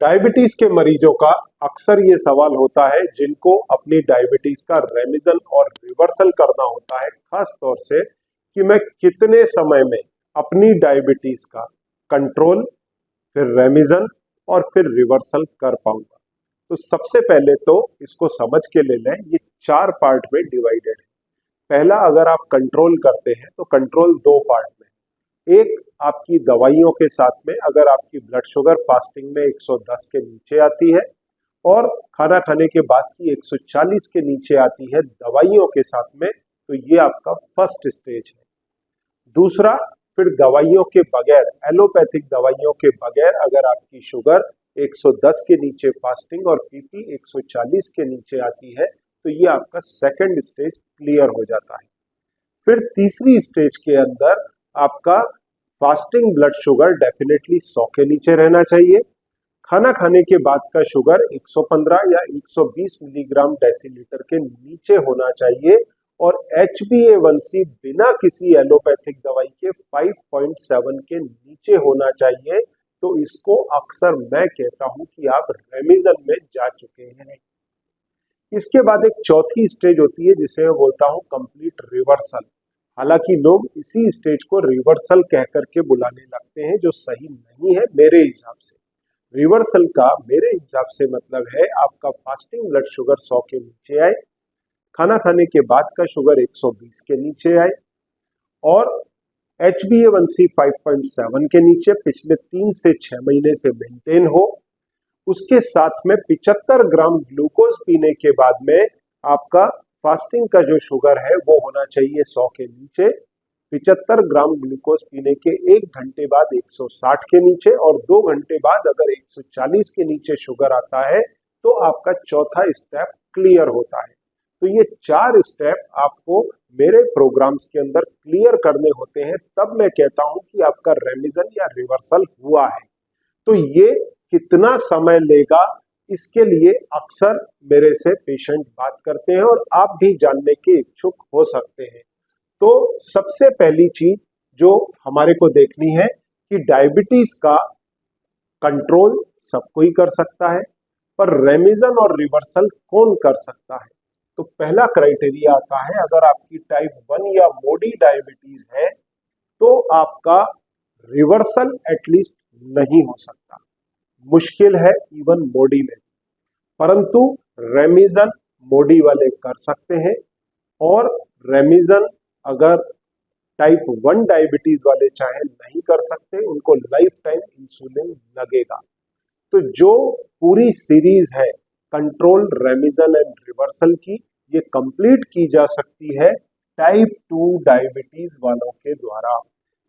Diabetes के मरीजों का अक्सर ये सवाल होता है जिनको अपनी डायबिटीज का रेमिशन और रिवर्सल करना होता है, खास तौर से कि मैं कितने समय में अपनी डायबिटीज का कंट्रोल, फिर रेमिशन और फिर रिवर्सल कर पाऊंगा। तो सबसे पहले तो इसको समझ के ले लें, ये 4 पार्ट में डिवाइडेड है। पहला, अगर आप कंट्रोल करते हैं तो कंट्रोल 2 पार्ट में। एक, आपकी दवाइयों के साथ में अगर आपकी ब्लड शुगर फास्टिंग में 110 के नीचे आती है और खाना खाने के बाद की 140 के नीचे आती है दवाइयों के साथ में, तो ये आपका फर्स्ट स्टेज है। दूसरा, फिर दवाइयों के बगैर, एलोपैथिक दवाइयों के बगैर अगर आपकी शुगर 110 के नीचे फास्टिंग और पीपी 140 के नीचे आती है तो ये आपका सेकंड स्टेज क्लियर हो जाता है। फिर तीसरी स्टेज के अंदर आपका फास्टिंग ब्लड शुगर डेफिनेटली 100 के नीचे रहना चाहिए। खाना खाने के बाद का शुगर 115 या 120 मिलीग्राम डेसीलीटर के नीचे होना चाहिए और HbA1c बिना किसी एलोपैथिक दवाई के 5.7 के नीचे होना चाहिए। तो इसको अक्सर मैं कहता हूं कि आप रेमिशन में जा चुके हैं। इसके बाद एक चौथी स्टेज होती है जिसे मैं बोलता हूं कंप्लीट रिवर्सल। हालांकि लोग इसी स्टेज को रिवर्सल कह करके बुलाने लगते हैं, जो सही नहीं है मेरे हिसाब से। रिवर्सल का मेरे हिसाब से मतलब है आपका फास्टिंग ब्लड शुगर 100 के नीचे आए, खाना खाने के बाद का शुगर 120 के नीचे आए और HbA1c 5.7 के नीचे पिछले 3 से 6 महीने से मेंटेन हो। उसके साथ में 75 ग्राम ग्लूकोज पीने के बाद में आपका फास्टिंग का जो शुगर है वो होना चाहिए 100 के नीचे। 75 ग्राम ग्लूकोज पीने के 1 घंटे बाद 160 के नीचे और 2 घंटे बाद अगर 140 के नीचे शुगर आता है तो आपका चौथा स्टेप क्लियर होता है। तो ये 4 स्टेप आपको मेरे प्रोग्राम्स के अंदर क्लियर करने होते हैं, तब मैं कहता हूं कि आपका रेमिशन या रिवर्सल हुआ है। तो ये कितना समय लेगा, इसके लिए अक्सर मेरे से पेशेंट बात करते हैं और आप भी जानने के इच्छुक हो सकते हैं। तो सबसे पहली चीज जो हमारे को देखनी है कि डायबिटीज का कंट्रोल सब कोई कर सकता है, पर रेमिशन और रिवर्सल कौन कर सकता है। तो पहला क्राइटेरिया आता है, अगर आपकी टाइप 1 या मोडी डायबिटीज है तो आपका रिवर्सल एटलीस्ट नहीं हो सकता। मुश्किल है इवन मोडी में, परंतु रेमिशन मोडी वाले कर सकते हैं। और रेमिशन अगर टाइप 1 डायबिटीज वाले चाहे नहीं कर सकते, उनको लाइफ टाइम इंसुलिन लगेगा। तो जो पूरी सीरीज है कंट्रोल, रेमिशन एंड रिवर्सल की, ये कंप्लीट की जा सकती है टाइप 2 डायबिटीज वालों के द्वारा।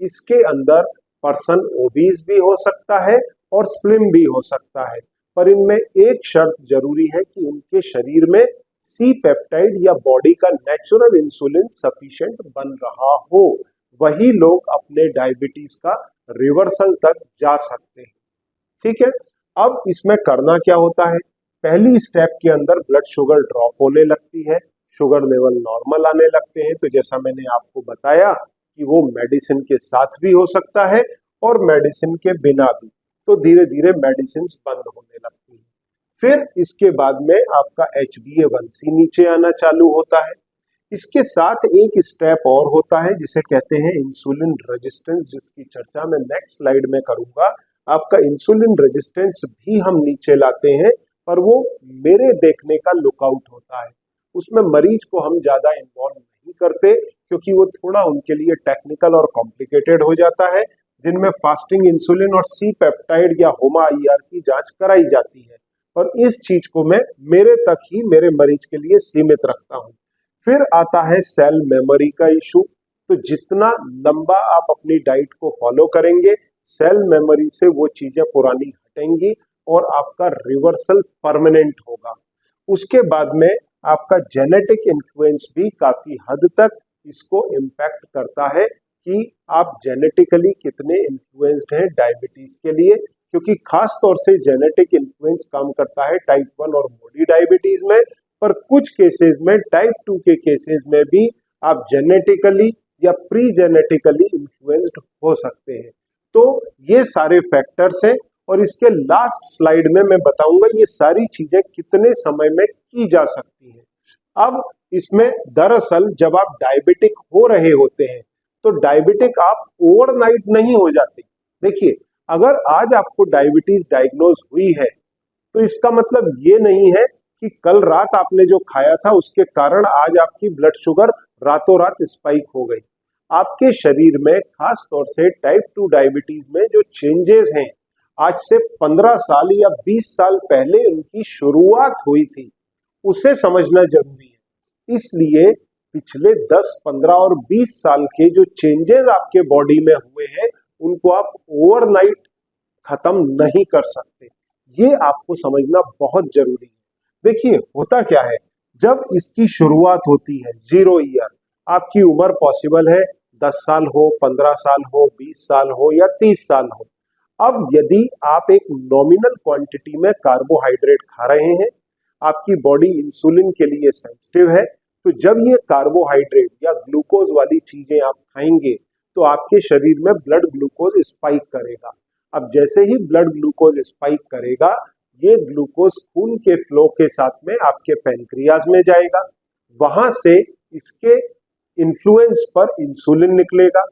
इसके अंदर पर्सन ओबीज भी हो सकता है और स्लिम भी हो सकता है, पर इनमें एक शर्त जरूरी है कि उनके शरीर में सी पेप्टाइड या बॉडी का नेचुरल इंसुलिन सफिशिएंट बन रहा हो, वही लोग अपने डायबिटीज का रिवर्सल तक जा सकते हैं। ठीक है, अब इसमें करना क्या होता है। पहली स्टेप के अंदर ब्लड शुगर ड्रॉप होने लगती है, शुगर लेवल नॉर्मल आने लगते हैं। तो जैसा मैंने आपको बताया कि वो मेडिसिन के साथ भी हो सकता है और मेडिसिन के बिना भी। तो धीरे धीरे मेडिसिन बंद होने लगती है। फिर इसके बाद में आपका HbA1c नीचे आना चालू होता है। इसके साथ एक स्टेप और होता है जिसे कहते हैं इंसुलिन रेजिस्टेंस, जिसकी चर्चा मैं नेक्स्ट स्लाइड में करूंगा। आपका इंसुलिन रेजिस्टेंस भी हम नीचे लाते हैं, पर वो मेरे देखने का लुकआउट होता है। उसमें मरीज को हम ज्यादा इन्वॉल्व नहीं करते क्योंकि वो थोड़ा उनके लिए टेक्निकल और कॉम्प्लिकेटेड हो जाता है, जिनमें फास्टिंग इंसुलिन और सी पेप्टाइड या होमा IR की जांच कराई जाती है। और इस चीज को मैं मेरे तक ही मेरे मरीज के लिए सीमित रखता हूं। फिर आता है सेल मेमोरी का इशू। तो जितना लंबा आप अपनी डाइट को फॉलो करेंगे, सेल मेमोरी से वो चीजें पुरानी हटेंगी और आपका रिवर्सल परमानेंट होगा। उसके बाद में आपका जेनेटिक इन्फ्लुएंस भी काफी हद तक इसको इम्पैक्ट करता है कि आप जेनेटिकली कितने इन्फ्लुएंस्ड हैं डायबिटीज के लिए, क्योंकि खास तौर से जेनेटिक इन्फ्लुएंस काम करता है टाइप 1 और मोडी डायबिटीज में, पर कुछ केसेस में टाइप 2 के केसेस में भी आप जेनेटिकली या प्री जेनेटिकली इन्फ्लुएंस्ड हो सकते हैं। तो ये सारे फैक्टर्स हैं और इसके लास्ट स्लाइड में मैं बताऊंगा ये सारी चीजें कितने समय में की जा सकती हैं। अब इसमें दरअसल जब आप डायबिटिक हो रहे होते हैं तो डायबिटिक आप ओवरनाइट नहीं हो जाते। देखिए, अगर आज आपको डायबिटीज डायग्नोज हुई है तो इसका मतलब ये नहीं है कि कल रात आपने जो खाया था उसके कारण आज आपकी ब्लड शुगर रातों रात स्पाइक हो गई। आपके शरीर में खास तौर से टाइप 2 डायबिटीज में जो चेंजेस हैं आज से 15 साल या 20 साल पहले उनकी शुरुआत हुई थी, उसे समझना जरूरी है। इसलिए पिछले 10, 15 और 20 साल के जो चेंजेस आपके बॉडी में हुए हैं उनको आप ओवरनाइट खत्म नहीं कर सकते। ये आपको समझना बहुत जरूरी है। देखिए, होता क्या है, जब इसकी शुरुआत होती है 0 ईयर, आपकी उम्र पॉसिबल है 10 साल हो, 15 साल हो, 20 साल हो या 30 साल हो। अब यदि आप एक नॉमिनल क्वांटिटी में कार्बोहाइड्रेट खा रहे हैं, आपकी बॉडी इंसुलिन के लिए सेंसिटिव है, तो जब ये कार्बोहाइड्रेट या ग्लूकोज वाली चीजें आप खाएंगे तो आपके शरीर में ब्लड ग्लूकोज स्पाइक करेगा। अब जैसे ही ब्लड ग्लूकोज स्पाइक करेगा, ये ग्लूकोज खून के फ्लो के साथ में आपके पैनक्रियाज में जाएगा, वहां से इसके इन्फ्लुएंस पर इंसुलिन निकलेगा।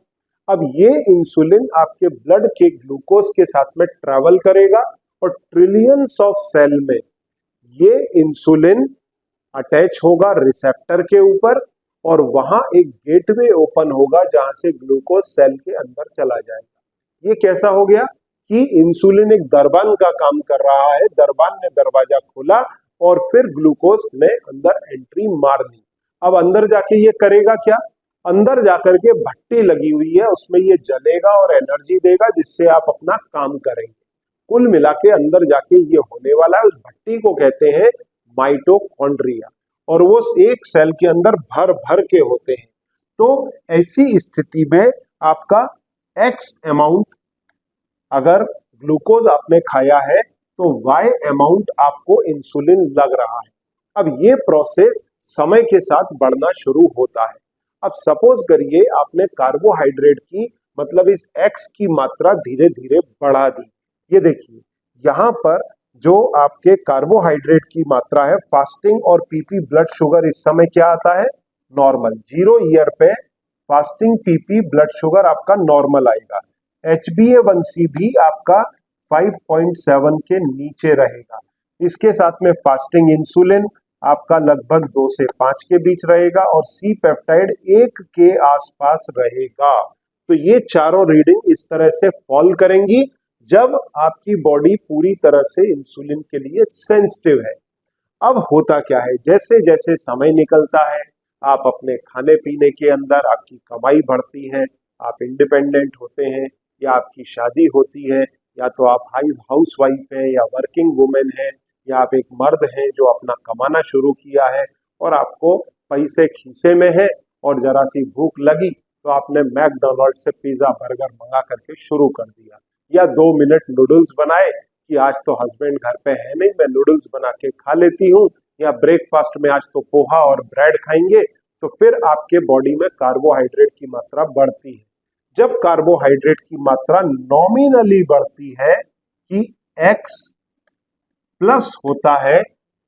अब ये इंसुलिन आपके ब्लड के ग्लूकोज के साथ में ट्रैवल करेगा और ट्रिलियंस ऑफ सेल में ये इंसुलिन अटैच होगा रिसेप्टर के ऊपर और वहां एक गेटवे ओपन होगा जहां से ग्लूकोज सेल के अंदर चला जाएगा। ये कैसा हो गया कि इंसुलिन एक दरबान का काम कर रहा है, दरबान ने दरवाजा खोला और फिर ग्लूकोज ने अंदर एंट्री मार दी। अब अंदर जाके ये करेगा क्या, अंदर जाकर के भट्टी लगी हुई है, उसमें ये जलेगा और एनर्जी देगा जिससे आप अपना काम करेंगे। कुल मिला के अंदर जाके ये होने वाला है। उस भट्टी को कहते हैं माइटोकॉन्ड्रिया और वो एक सेल के अंदर भर भर के होते हैं। तो ऐसी स्थिति में आपका एक्स अमाउंट अगर ग्लूकोज आपने खाया है तो y अमाउंट आपको इंसुलिन लग रहा है। अब ये प्रोसेस समय के साथ बढ़ना शुरू होता है। अब सपोज करिए आपने कार्बोहाइड्रेट की मतलब इस x की मात्रा धीरे धीरे बढ़ा दी। ये देखिए, यहाँ पर जो आपके कार्बोहाइड्रेट की मात्रा है, फास्टिंग और पीपी ब्लड शुगर इस समय क्या आता है, नॉर्मल। 0 ईयर पे फास्टिंग पीपी ब्लड शुगर आपका नॉर्मल आएगा। HbA1c भी आपका 5.7 के नीचे रहेगा। इसके साथ में फास्टिंग इंसुलिन आपका लगभग 2 से 5 के बीच रहेगा और सी पेप्टाइड 1 के आसपास रहेगा। तो ये चारों रीडिंग इस तरह से फॉल करेंगी जब आपकी बॉडी पूरी तरह से इंसुलिन के लिए सेंसिटिव है। अब होता क्या है, जैसे जैसे समय निकलता है, आप अपने खाने पीने के अंदर आपकी कमाई बढ़ती है, आप इंडिपेंडेंट होते हैं या आपकी शादी होती है, या तो आप हाउस वाइफ हैं या वर्किंग वुमेन हैं या आप एक मर्द हैं जो अपना कमाना शुरू किया है और आपको पैसे खीसे में है और जरा सी भूख लगी तो आपने मैकडोनल्ड से पिज्जा बर्गर मंगा करके शुरू कर दिया, या 2 मिनट नूडल्स बनाए कि आज तो हस्बैंड घर पे है नहीं, मैं नूडल्स बना के खा लेती हूँ, या ब्रेकफास्ट में आज तो पोहा और ब्रेड खाएंगे। तो फिर आपके बॉडी में कार्बोहाइड्रेट की मात्रा बढ़ती है। जब कार्बोहाइड्रेट की मात्रा नॉमिनली बढ़ती है कि x प्लस होता है,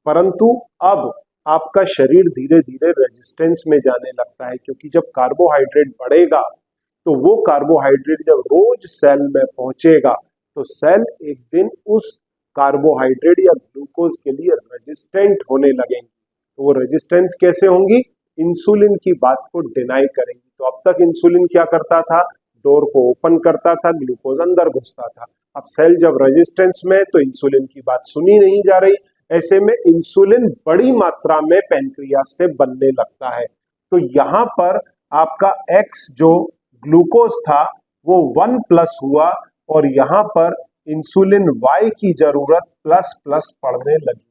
परंतु अब आपका शरीर धीरे धीरे रेजिस्टेंस में जाने लगता है, क्योंकि जब कार्बोहाइड्रेट बढ़ेगा तो वो कार्बोहाइड्रेट जब रोज सेल में पहुंचेगा तो सेल एक दिन उस कार्बोहाइड्रेट या ग्लूकोज के लिए रेजिस्टेंट होने लगेंगी। तो वो रेजिस्टेंट कैसे होंगी, इंसुलिन की बात को डिनाई करेंगी। तो अब तक इंसुलिन क्या करता था, डोर को ओपन करता था, ग्लूकोज अंदर घुसता था। अब सेल जब रेजिस्टेंस में तो इंसुलिन की बात सुनी नहीं जा रही, ऐसे में इंसुलिन बड़ी मात्रा में पैनक्रियास से बनने लगता है। तो यहाँ पर आपका एक्स जो ग्लूकोज था वो 1 प्लस हुआ और यहाँ पर इंसुलिन Y की जरूरत प्लस प्लस पड़ने लगी।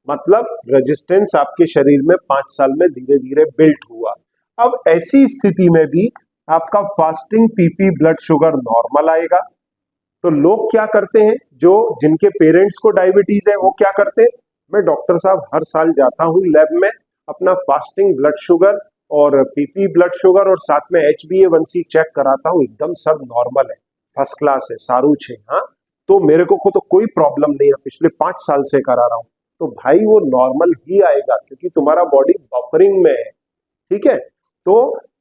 मतलब रेजिस्टेंस आपके शरीर में 5 साल में धीरे धीरे बिल्ट हुआ। अब ऐसी स्थिति में भी आपका fasting PP blood sugar normal आएगा। तो लोग क्या करते हैं, जो जिनके पेरेंट्स को डायबिटीज है वो क्या करते हैं, मैं डॉक्टर साहब हर साल जाता हूँ लैब में, अपना फास्टिंग ब्लड शुगर और पीपी ब्लड शुगर और साथ में HbA1c चेक कराता हूँ, एकदम सब नॉर्मल है, फर्स्ट क्लास है, सारूच है। हाँ, तो तो मेरे को तो कोई प्रॉब्लम नहीं है, पिछले 5 साल से करा रहा हूं, तो भाई वो नॉर्मल ही आएगा क्योंकि तुम्हारा बॉडी बफरिंग में है। ठीक है, तो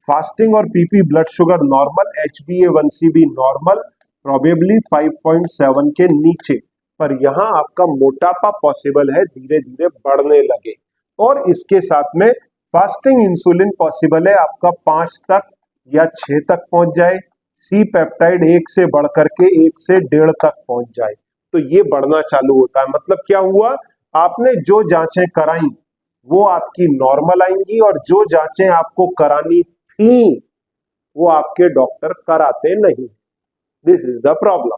फास्टिंग और PP blood sugar normal, HbA1c भी नॉर्मल, प्रोबेबली 5.7 के नीचे, पर यहाँ आपका मोटापा पॉसिबल है धीरे धीरे बढ़ने लगे। और इसके साथ में फास्टिंग इंसुलिन पॉसिबल है आपका 5 तक या 6 तक पहुंच जाए, सी पेप्टाइड 1 से बढ़ करके 1 से 1.5 तक पहुंच जाए, तो ये बढ़ना चालू होता है। मतलब क्या हुआ, आपने जो जांचें कराई वो आपकी नॉर्मल आएंगी, और जो जांचें आपको करानी थी वो आपके डॉक्टर कराते नहीं। This is the problem.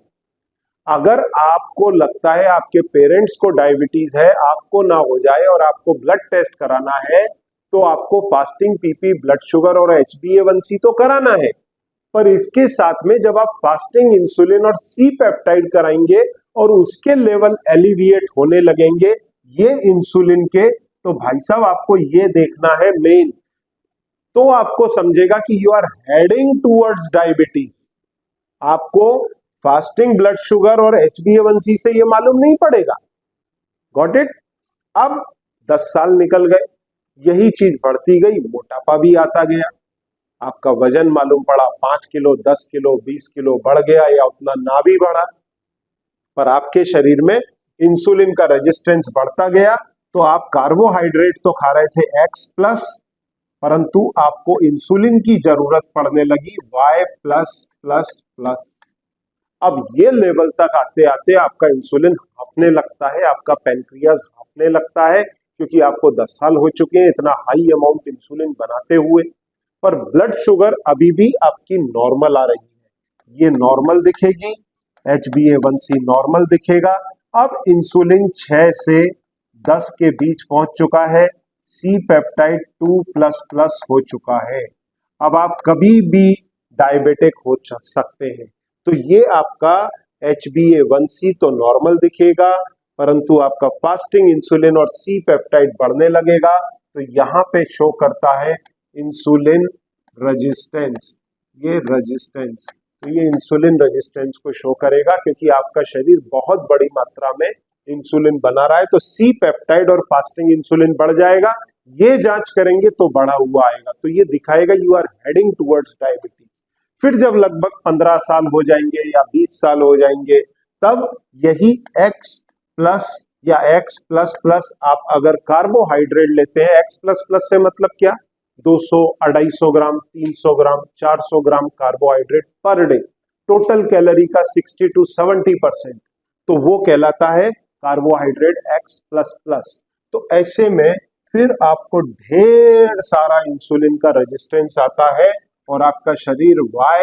अगर आपको लगता है आपके पेरेंट्स को डायबिटीज है, आपको ना हो जाए और आपको ब्लड टेस्ट कराना है, तो आपको फास्टिंग पीपी ब्लड शुगर और HbA1c तो कराना है, पर इसके साथ में जब आप फास्टिंग इंसुलिन और सी पेप्टाइड कराएंगे और उसके लेवल एलिविएट होने लगेंगे ये इंसुलिन के, तो भाई साहब आपको ये देखना है मेन, तो आपको समझेगा कि you are heading towards diabetes. आपको फास्टिंग ब्लड शुगर और HbA1c से ये मालूम नहीं पड़ेगा। Got it? अब 10 साल निकल गए, यही चीज बढ़ती गई, मोटापा भी आता गया, आपका वजन मालूम पड़ा 5 किलो 10 किलो 20 किलो बढ़ गया या उतना ना भी बढ़ा, पर आपके शरीर में इंसुलिन का रेजिस्टेंस बढ़ता गया। तो आप कार्बोहाइड्रेट तो खा रहे थे X प्लस, परंतु आपको इंसुलिन की जरूरत पड़ने लगी Y प्लस प्लस प्लस। अब ये लेवल तक आते आते आपका इंसुलिन हाफने लगता है, आपका पैनक्रियाज हाफने लगता है, क्योंकि आपको 10 साल हो चुके हैं इतना हाई अमाउंट इंसुलिन बनाते हुए, पर ब्लड शुगर अभी भी आपकी नॉर्मल आ रही है, ये नॉर्मल दिखेगी, HbA1c नॉर्मल दिखेगा। अब इंसुलिन 6 से 10 के बीच पहुंच चुका है, सी पेप्टाइड 2++ हो चुका है। अब आप कभी भी डायबिटिक हो सकते हैं। तो ये आपका HbA1c तो नॉर्मल दिखेगा, परंतु आपका फास्टिंग इंसुलिन और सी पेप्टाइड बढ़ने लगेगा, तो यहाँ पे शो करता है इंसुलिन रेजिस्टेंस। ये रेजिस्टेंस, तो ये इंसुलिन रेजिस्टेंस को शो करेगा, क्योंकि आपका शरीर बहुत बड़ी मात्रा में इंसुलिन बना रहा है, तो सी पेप्टाइड और फास्टिंग इंसुलिन बढ़ जाएगा। ये जांच करेंगे तो बढ़ा हुआ आएगा, तो ये दिखाएगा you are heading towards diabetes. फिर जब लगभग 15 साल हो जाएंगे या 20 साल हो जाएंगे, तब यही X प्लस या X प्लस प्लस, आप अगर कार्बोहाइड्रेट लेते हैं, X प्लस प्लस से मतलब क्या, 200, 250 ग्राम, 300 ग्राम, 400 ग्राम carbohydrate per day, total calorie का 60 to 70%, तो वो कहलाता है कार्बोहाइड्रेट X प्लस प्लस। तो ऐसे में फिर आपको ढेर सारा इंसुलिन का रेजिस्टेंस आता है, और आपका शरीर Y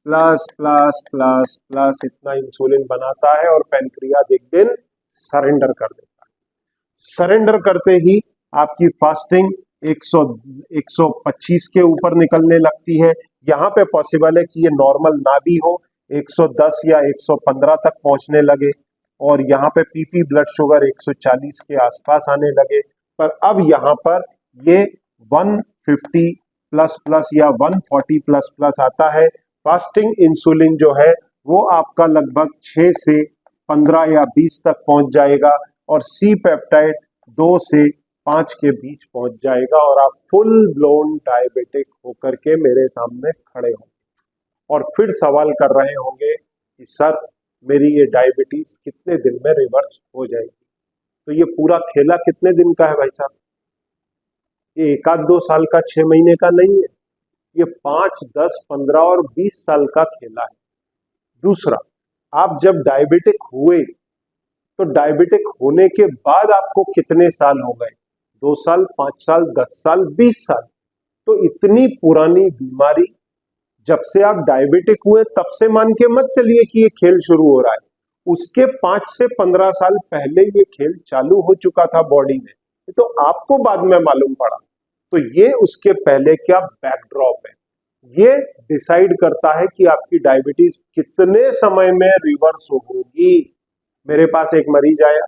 plus plus plus plus इतना इंसुलिन बनाता है, और पैनक्रियाज एक दिन सरेंडर कर देता है। सरेंडर करते ही आपकी फास्टिंग 125 के ऊपर निकलने लगती है। यहाँ पे पॉसिबल है कि ये नॉर्मल ना भी हो, 110 या 115 तक पहुंचने लगे, और यहाँ पे पीपी ब्लड शुगर 140 के आसपास आने लगे, पर अब यहाँ पर ये 150 प्लस प्लस या 140 प्लस प्लस आता है। फास्टिंग इंसुलिन जो है वो आपका लगभग 6 से 15 या 20 तक पहुंच जाएगा, और सी पेप्टाइड 2 से 5 के बीच पहुंच जाएगा, और आप फुल ब्लोन डायबिटिक होकर के मेरे सामने खड़े होंगे, और फिर सवाल कर रहे होंगे कि सर मेरी ये डायबिटीज कितने दिन में रिवर्स हो जाएगी। तो ये पूरा खेला कितने दिन का है भाई साहब, ये 1 आध 2 साल का 6 महीने का नहीं है, ये 5, 10, 15 और 20 साल का खेला है। दूसरा, आप जब डायबिटिक हुए तो डायबिटिक होने के बाद आपको कितने साल हो गए, 2 साल, 5 साल, 10 साल, 20 साल। तो इतनी पुरानी बीमारी, जब से आप डायबिटिक हुए तब से मान के मत चलिए कि ये खेल शुरू हो रहा है, उसके 5 से 15 साल पहले ये खेल चालू हो चुका था बॉडी में, तो आपको बाद में मालूम पड़ा। तो ये उसके पहले क्या बैकड्रॉप है, ये डिसाइड करता है कि आपकी डायबिटीज कितने समय में रिवर्स होगी। मेरे पास एक मरीज आया,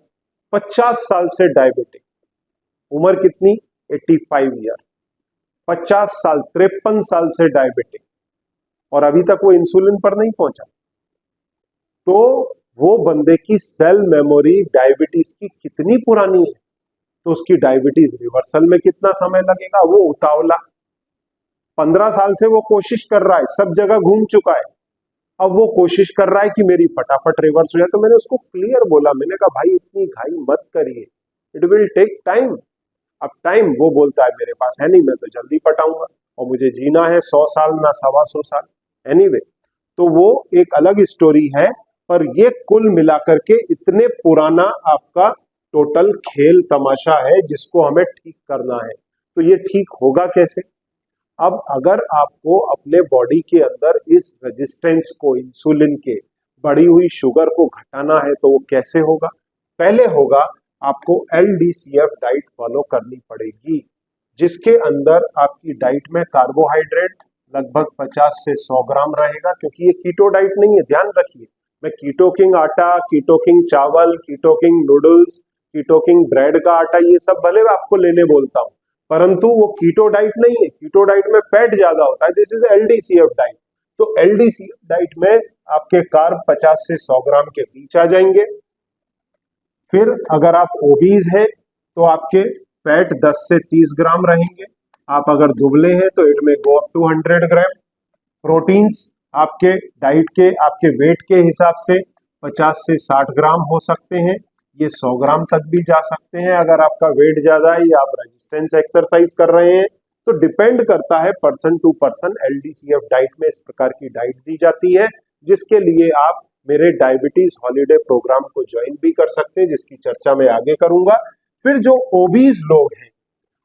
50 साल से डायबिटिक, उम्र कितनी, 85 ईयर, 50 साल 53 साल से डायबिटिक, और अभी तक वो इंसुलिन पर नहीं पहुंचा। तो वो बंदे की सेल मेमोरी डायबिटीज की कितनी पुरानी है, तो उसकी डायबिटीज रिवर्सल में कितना समय लगेगा। वो उतावला 15 साल से वो कोशिश कर रहा है, सब जगह घूम चुका है, अब वो कोशिश कर रहा है कि मेरी फटाफट रिवर्स हो जाए। तो मैंने उसको क्लियर बोला, मैंने कहा भाई इतनी घाई मत करिए, इट विल टेक टाइम। अब टाइम वो बोलता है मेरे पास है नहीं, मैं तो जल्दी पटाऊंगा और मुझे जीना है 100 साल ना 125 साल। एनीवे, तो वो एक अलग स्टोरी है, पर ये कुल मिलाकर के इतने पुराना आपका टोटल खेल तमाशा है जिसको हमें ठीक करना है। तो ये ठीक होगा कैसे? अब अगर आपको अपने बॉडी के अंदर इस रेजिस्टेंस को, इंसुलिन के, बढ़ी हुई शुगर को घटाना है तो वो कैसे होगा? पहले होगा आपको LDCF डाइट फॉलो करनी पड़ेगी, जिसके अंदर आपकी डाइट में कार्बोहाइड्रेट लगभग 50 से 100 ग्राम रहेगा, क्योंकि ये कीटो डाइट नहीं है, ध्यान रखिए। मैं कीटो किंग आटा, कीटो किंग चावल, कीटो किंग नूडल्स, कीटो किंग ब्रेड का आटा, ये सब भले मैं आपको लेने बोलता हूँ, परंतु वो कीटो डाइट नहीं है। कीटो डाइट में फैट ज्यादा होता है, दिस इज LDCF डाइट। तो LDCF डाइट में आपके कार्ब 50 से 100 ग्राम के बीच आ जाएंगे। फिर अगर आप ओबीज हैं तो आपके फैट 10 से 30 ग्राम रहेंगे। आप अगर दुबले हैं तो it may go up to 100 ग्राम। प्रोटीन्स आपके डाइट के, आपके वेट के हिसाब से 50 से 60 ग्राम हो सकते हैं, ये 100 ग्राम तक भी जा सकते हैं अगर आपका वेट ज्यादा है या आप रेजिस्टेंस एक्सरसाइज कर रहे हैं। तो डिपेंड करता है person to person. LDCF diet में इस प्रकार की डाइट दी जाती है, जिसके लिए आप मेरे डायबिटीज हॉलीडे प्रोग्राम को ज्वाइन भी कर सकते हैं, जिसकी चर्चा मैं आगे करूंगा। फिर जो ओबीज लोग हैं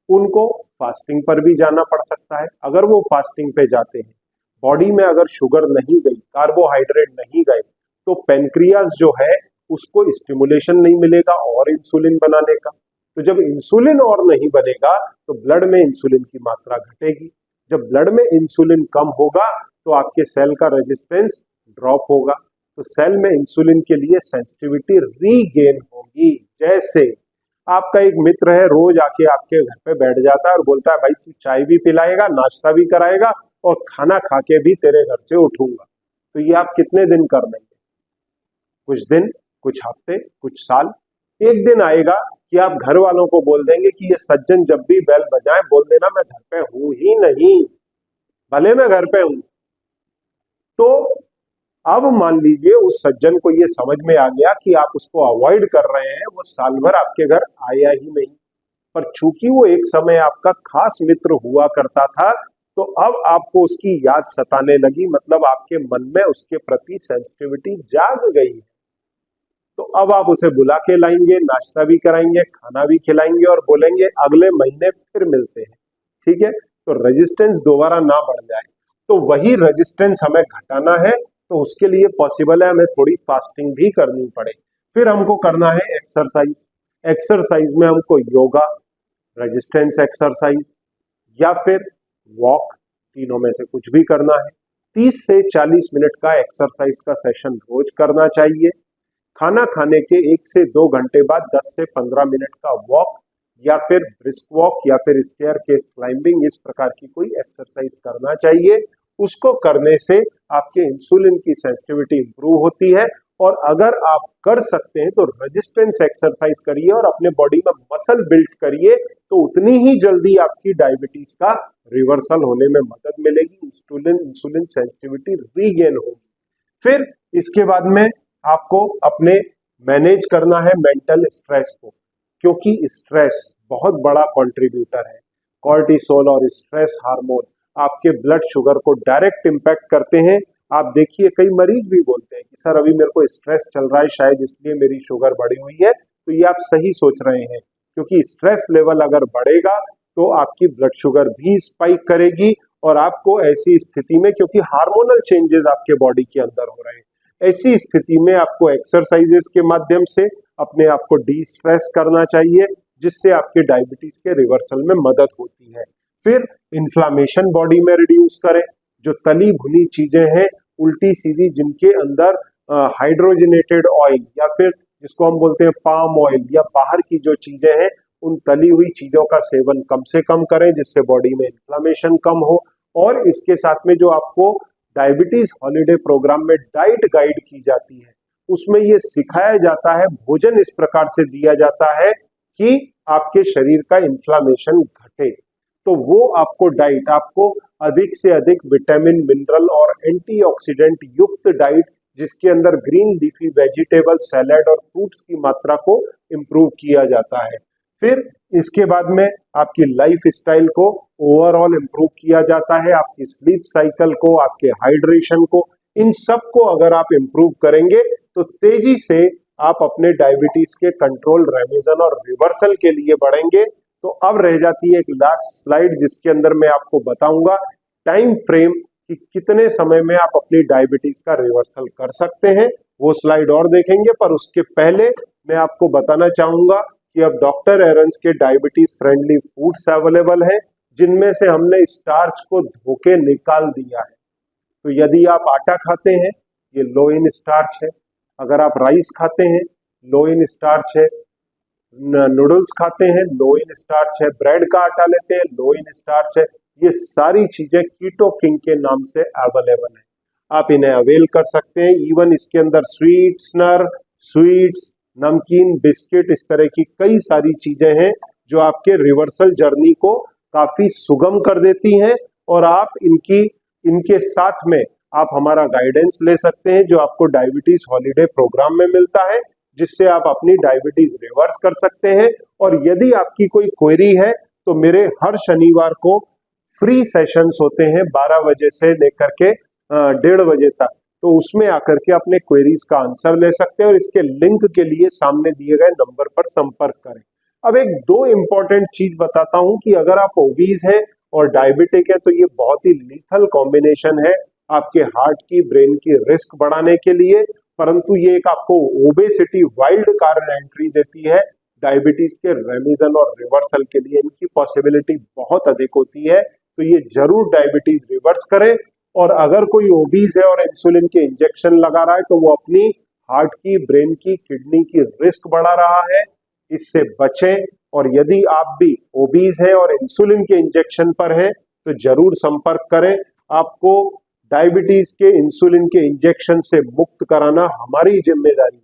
उनको फास्टिंग पर भी जाना पड़ सकता है। अगर वो फास्टिंग पे जाते हैं, बॉडी में अगर शुगर नहीं गई, कार्बोहाइड्रेट नहीं गए, तो पेनक्रियाज जो है उसको स्टिमुलेशन नहीं मिलेगा और इंसुलिन बनाने का। तो जब इंसुलिन और नहीं बनेगा तो ब्लड में इंसुलिन की मात्रा घटेगी। जब ब्लड में इंसुलिन कम होगा तो आपके सेल का रेजिस्टेंस ड्रॉप होगा, तो सेल में इंसुलिन के लिए सेंसिटिविटी रीगेन होगी। जैसे आपका एक मित्र है, रोज आके आपके घर पे बैठ जाता है और बोलता है भाई तू चाय भी पिलाएगा, नाश्ता भी कराएगा और खाना खा के भी तेरे घर से उठूंगा। तो ये आप कितने दिन कर लेंगे? कुछ दिन, कुछ हफ्ते, कुछ साल। एक दिन आएगा कि आप घर वालों को बोल देंगे कि ये सज्जन जब भी बेल बजाए बोल देना मैं घर पे हूं ही नहीं, भले मैं घर पे हूं। तो अब मान लीजिए उस सज्जन को ये समझ में आ गया कि आप उसको अवॉइड कर रहे हैं, वो साल भर आपके घर आया ही नहीं, पर चूंकि वो एक समय आपका खास मित्र हुआ करता था, तो अब आपको उसकी याद सताने लगी, मतलब आपके मन में उसके प्रति सेंसिटिविटी जाग गई है। तो अब आप उसे बुला के लाएंगे, नाश्ता भी कराएंगे, खाना भी खिलाएंगे और बोलेंगे अगले महीने फिर मिलते हैं, ठीक है? तो रेजिस्टेंस दोबारा ना बढ़ जाए। तो वही रेजिस्टेंस हमें घटाना है, तो उसके लिए पॉसिबल है हमें थोड़ी फास्टिंग भी करनी पड़े। फिर हमको करना है एक्सरसाइज। एक्सरसाइज में हमको योगा, रेजिस्टेंस एक्सरसाइज या फिर वॉक, तीनों में से कुछ भी करना है। 30 से 40 मिनट का एक्सरसाइज का सेशन रोज करना चाहिए। खाना खाने के 1 से 2 घंटे बाद 10 से 15 मिनट का वॉक या फिर ब्रिस्क वॉक या फिर स्टेयरकेस क्लाइंबिंग, इस प्रकार की कोई एक्सरसाइज करना चाहिए। उसको करने से आपके इंसुलिन की सेंसिटिविटी इंप्रूव होती है। और अगर आप कर सकते हैं तो रेजिस्टेंस एक्सरसाइज करिए और अपने बॉडी में मसल बिल्ड करिए, तो उतनी ही जल्दी आपकी डायबिटीज का रिवर्सल होने में मदद मिलेगी, इंसुलिन सेंसिटिविटी रीगेन होगी। फिर इसके बाद में आपको अपने मैनेज करना है मेंटल स्ट्रेस को, क्योंकि स्ट्रेस बहुत बड़ा कंट्रीब्यूटर है। कॉर्टिसोल और स्ट्रेस हार्मोन आपके ब्लड शुगर को डायरेक्ट इंपैक्ट करते हैं। आप देखिए कई मरीज भी बोलते हैं कि सर अभी मेरे को स्ट्रेस चल रहा है, शायद इसलिए मेरी शुगर बढ़ी हुई है। तो ये आप सही सोच रहे हैं, क्योंकि स्ट्रेस लेवल अगर बढ़ेगा तो आपकी ब्लड शुगर भी स्पाइक करेगी और आपको ऐसी स्थिति में, क्योंकि हार्मोनल चेंजेस आपके बॉडी के अंदर हो रहे हैं, ऐसी स्थिति में आपको एक्सरसाइजेस के माध्यम से अपने आप को डी स्ट्रेस करना चाहिए, जिससे आपके डायबिटीज के रिवर्सल में मदद होती है। फिर इन्फ्लामेशन बॉडी में रिड्यूस करें। जो तली भुनी चीजें हैं, उल्टी सीधी, जिनके अंदर हाइड्रोजनेटेड ऑयल या फिर जिसको हम बोलते हैं पाम ऑयल या बाहर की जो चीजें हैं, उन तली हुई चीजों का सेवन कम से कम करें, जिससे बॉडी में इन्फ्लामेशन कम हो। और इसके साथ में जो आपको डायबिटीज हॉलीडे प्रोग्राम में डाइट गाइड की जाती है, उसमें ये सिखाया जाता है, भोजन इस प्रकार से दिया जाता है कि आपके शरीर का इन्फ्लामेशन घटे। तो वो आपको डाइट, आपको अधिक से अधिक विटामिन, मिनरल और एंटीऑक्सीडेंट युक्त डाइट, जिसके अंदर ग्रीन लीफी वेजिटेबल, सैलेड और फ्रूट्स की मात्रा को इम्प्रूव किया जाता है। फिर इसके बाद में आपकी लाइफ स्टाइल को ओवरऑल इम्प्रूव किया जाता है, आपकी स्लीप साइकिल को, आपके हाइड्रेशन को, इन सब को अगर आप इम्प्रूव करेंगे तो तेजी से आप अपने डायबिटीज के कंट्रोल, रेमिशन और रिवर्सल के लिए बढ़ेंगे। तो अब रह जाती है एक लास्ट स्लाइड, जिसके अंदर मैं आपको बताऊंगा टाइम फ्रेम कि कितने समय में आप अपनी डायबिटीज का रिवर्सल कर सकते हैं। वो स्लाइड और देखेंगे, पर उसके पहले मैं आपको बताना चाहूंगा कि अब डॉक्टर एरन्स के डायबिटीज फ्रेंडली फूड्स अवेलेबल हैं, जिनमें से हमने स्टार्च को धो के निकाल दिया है। तो यदि आप आटा खाते हैं, ये लो इन स्टार्च है। अगर आप राइस खाते हैं, लो इन स्टार्च है। नूडल्स खाते हैं, लो इन स्टार्च है। ब्रेड का आटा लेते हैं, लो इन स्टार्च है। ये सारी चीजें कीटो किंग के नाम से अवेलेबल है, आप इन्हें अवेल कर सकते हैं। इवन इसके अंदर स्वीटनर, स्वीट्स, नमकीन, बिस्किट, इस तरह की कई सारी चीजें हैं जो आपके रिवर्सल जर्नी को काफी सुगम कर देती हैं। और आप इनके साथ में आप हमारा गाइडेंस ले सकते हैं, जो आपको डायबिटीज हॉलीडे प्रोग्राम में मिलता है, जिससे आप अपनी डायबिटीज रिवर्स कर सकते हैं। और यदि आपकी कोई क्वेरी है तो मेरे हर शनिवार को फ्री सेशंस होते हैं 12 बजे से लेकर के 1:30 बजे तक। तो उसमें आकर के अपने क्वेरीज का आंसर ले सकते हैं, और इसके लिंक के लिए सामने दिए गए नंबर पर संपर्क करें। अब एक दो इंपॉर्टेंट चीज बताता हूं कि अगर आप ओबीज हैं और डायबिटिक है तो ये बहुत ही लीथल कॉम्बिनेशन है आपके हार्ट की, ब्रेन की रिस्क बढ़ाने के लिए। परंतु ये एक आपको ओबेसिटी वाइल्ड कार्ड एंट्री देती है डायबिटीज के रेमिशन और रिवर्सल के लिए। इनकी पॉसिबिलिटी बहुत अधिक होती है, तो ये जरूर डायबिटीज रिवर्स करें। और अगर कोई ओबीज है और इंसुलिन के इंजेक्शन लगा रहा है तो वो अपनी हार्ट की, ब्रेन की, किडनी की रिस्क बढ़ा रहा है, इससे बचें। और यदि आप भी ओबीज हैं और इंसुलिन के इंजेक्शन पर हैं तो जरूर संपर्क करें। आपको डायबिटीज के, इंसुलिन के इंजेक्शन से मुक्त कराना हमारी जिम्मेदारी है,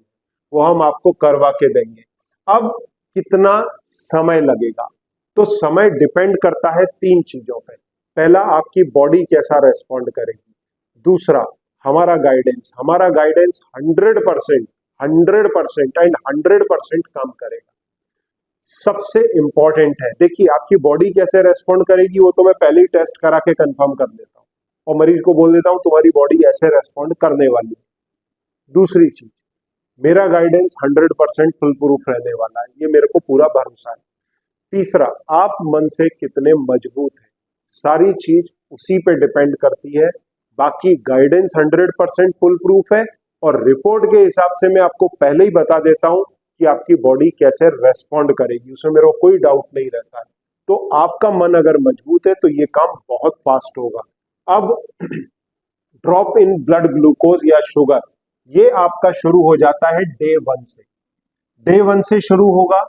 वो हम आपको करवा के देंगे। अब कितना समय लगेगा? तो समय डिपेंड करता है 3 चीजों पे। पहला, आपकी बॉडी कैसा रेस्पॉन्ड करेगी। दूसरा, हमारा गाइडेंस 100% एंड 100% काम करेगा। सबसे इंपॉर्टेंट है, देखिए आपकी बॉडी कैसे रेस्पॉन्ड करेगी वो तो मैं पहले ही टेस्ट करा के कंफर्म कर देता हूँ और मरीज को बोल देता हूँ तुम्हारी बॉडी ऐसे रेस्पॉन्ड करने वाली है। दूसरी चीज, मेरा गाइडेंस 100% फुल प्रूफ रहने वाला है, ये मेरे को पूरा भरोसा है। तीसरा, आप मन से कितने मजबूत हैं, सारी चीज उसी पे डिपेंड करती है। बाकी गाइडेंस 100% फुल प्रूफ है, और रिपोर्ट के हिसाब से मैं आपको पहले ही बता देता हूं कि आपकी बॉडी कैसे रेस्पॉन्ड करेगी, उसमें मेरे को कोई डाउट नहीं रहता है। तो आपका मन अगर मजबूत है तो ये काम बहुत फास्ट होगा। अब ड्रॉप इन ब्लड ग्लूकोज या शुगर, ये आपका शुरू हो जाता है डे 1 से। डे 1 से शुरू होगा,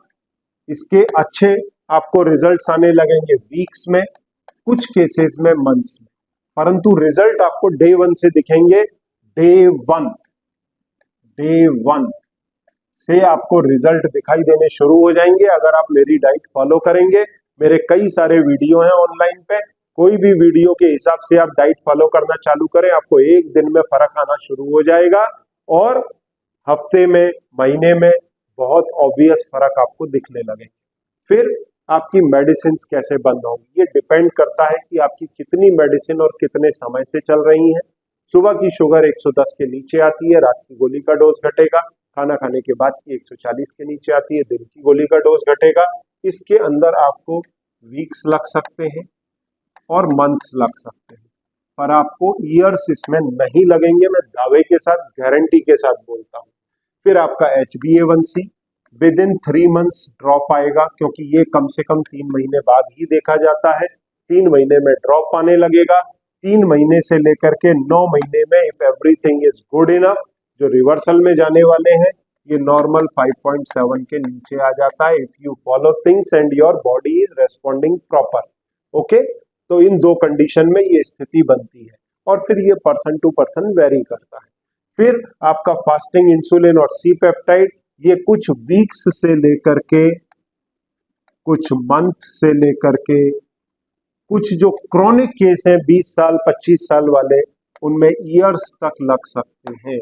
इसके अच्छे आपको रिजल्ट्स आने लगेंगे वीक्स में, कुछ केसेस में मंथ्स में, परंतु रिजल्ट आपको डे 1 से दिखेंगे। डे वन से आपको रिजल्ट दिखाई देने शुरू हो जाएंगे अगर आप मेरी डाइट फॉलो करेंगे। मेरे कई सारे वीडियो हैं ऑनलाइन पे, कोई भी वीडियो के हिसाब से आप डाइट फॉलो करना चालू करें, आपको एक दिन में फर्क आना शुरू हो जाएगा, और हफ्ते में, महीने में बहुत ऑब्वियस फर्क आपको दिखने लगे। फिर आपकी मेडिसिन कैसे बंद होंगी, ये डिपेंड करता है कि आपकी कितनी मेडिसिन और कितने समय से चल रही है। सुबह की शुगर 110 के नीचे आती है, रात की गोली का डोज घटेगा। खाना खाने के बाद की 140 के नीचे आती है, दिन की गोली का डोज घटेगा। इसके अंदर आपको वीक्स लग सकते हैं और मंथ्स लग सकते हैं, पर आपको ईयर्स इसमें नहीं लगेंगे, मैं दावे के साथ, गारंटी के साथ बोलता हूँ। फिर आपका HbA1c with in 3 months drop आएगा, क्योंकि ये कम से कम 3 महीने बाद ही देखा जाता है। 3 महीने में ड्रॉप आने लगेगा। 3 महीने से लेकर के 9 महीने में, if everything is good enough, जो रिवर्सल में जाने वाले हैं, ये नॉर्मल 5.7 के नीचे आ जाता है, if you follow things and your body is responding proper. Okay, तो इन 2 कंडीशन में ये स्थिति बनती है, और फिर ये पर्सन टू पर्सन वेरी करता है। फिर आपका फास्टिंग इंसुलिन और सी पेप्टाइड, ये कुछ वीक्स से लेकर के, कुछ मंथ से लेकर के, कुछ जो क्रॉनिक केस हैं 20 साल 25 साल वाले, उनमें ईयर्स तक लग सकते हैं।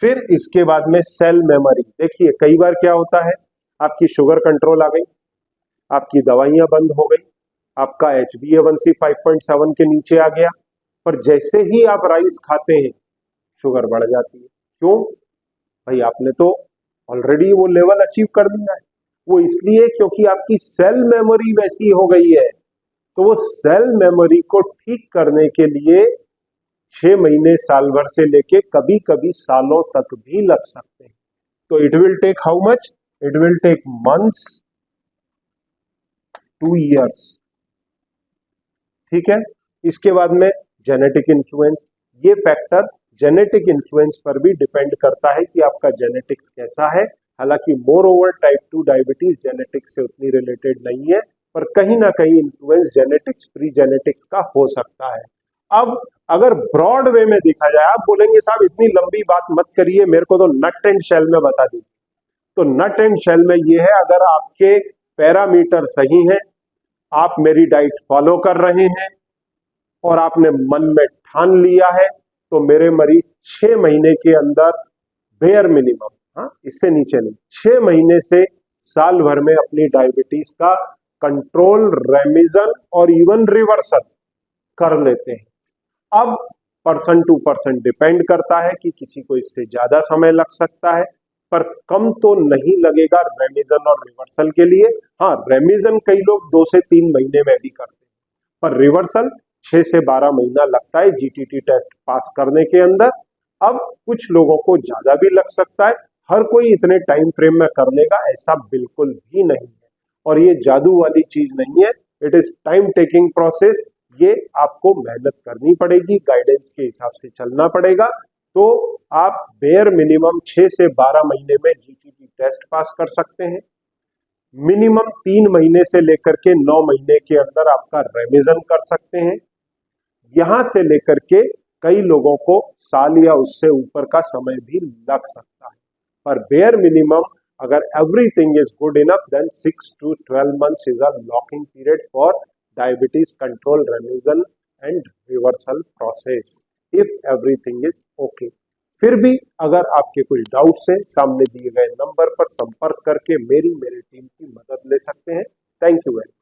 फिर इसके बाद में सेल मेमोरी, देखिए कई बार क्या होता है, आपकी शुगर कंट्रोल आ गई, आपकी दवाइयां बंद हो गई, आपका HbA1c 5.7 के नीचे आ गया, पर जैसे ही आप राइस खाते हैं शुगर बढ़ जाती है। क्यों भाई? आपने तो ऑलरेडी वो लेवल अचीव कर लिया है। वो इसलिए क्योंकि आपकी सेल मेमोरी वैसी हो गई है। तो वो सेल मेमोरी को ठीक करने के लिए 6 महीने साल भर से लेके कभी कभी सालों तक भी लग सकते हैं। तो it will take how much? It will take months to years. ठीक है। इसके बाद में जेनेटिक इन्फ्लुएंस, ये फैक्टर जेनेटिक इन्फ्लुएंस पर भी डिपेंड करता है कि आपका जेनेटिक्स कैसा है। हालांकि more over type 2 diabetes genetics से उतनी रिलेटेड नहीं है, पर कहीं ना कहीं इन्फ्लुएंस जेनेटिक्स प्री जेनेटिक्स का हो सकता है। अब अगर ब्रॉड वे में देखा जाए, आप बोलेंगे साहब इतनी लंबी बात मत करिए, मेरे को तो नट एंड शेल में बता दीजिए। तो नट एंड शेल में ये है, अगर आपके पैरामीटर सही हैं, आप मेरी डाइट फॉलो कर रहे हैं और आपने मन में ठान लिया है, तो मेरे मरीज 6 महीने के अंदर बेयर मिनिमम, हाँ इससे नीचे नहीं, 6 महीने से साल भर में अपनी डायबिटीज का कंट्रोल, रेमिजन और इवन रिवर्सल कर लेते हैं। अब पर्सन टू पर्सन डिपेंड करता है कि किसी को इससे ज्यादा समय लग सकता है, पर कम तो नहीं लगेगा रेमिजन और रिवर्सल के लिए। हाँ, रेमिजन कई लोग 2 से 3 महीने में भी करते हैं, पर रिवर्सल 6 से 12 महीना लगता है जीटीटी टेस्ट पास करने के अंदर। अब कुछ लोगों को ज्यादा भी लग सकता है, हर कोई इतने टाइम फ्रेम में कर लेगा ऐसा बिल्कुल भी नहीं है। और ये जादू वाली चीज नहीं है, it is time taking process. ये आपको मेहनत करनी पड़ेगी, गाइडेंस के हिसाब से चलना पड़ेगा। तो आप बेयर मिनिमम 6 से 12 महीने में जीटीटी टेस्ट पास कर सकते हैं। मिनिमम 3 महीने से लेकर के 9 महीने के अंदर आपका रेमिजन कर सकते हैं। यहां से लेकर के कई लोगों को साल या उससे ऊपर का समय भी लग सकता है, पर बेयर मिनिमम अगर everything is good enough then 6 to 12 months is a locking period for diabetes control, remission and reversal process, if everything is okay. फिर भी अगर आपके कुछ डाउट्स हैं, सामने दिए गए नंबर पर संपर्क करके मेरी मेरी टीम की मदद ले सकते हैं। Thank you very much.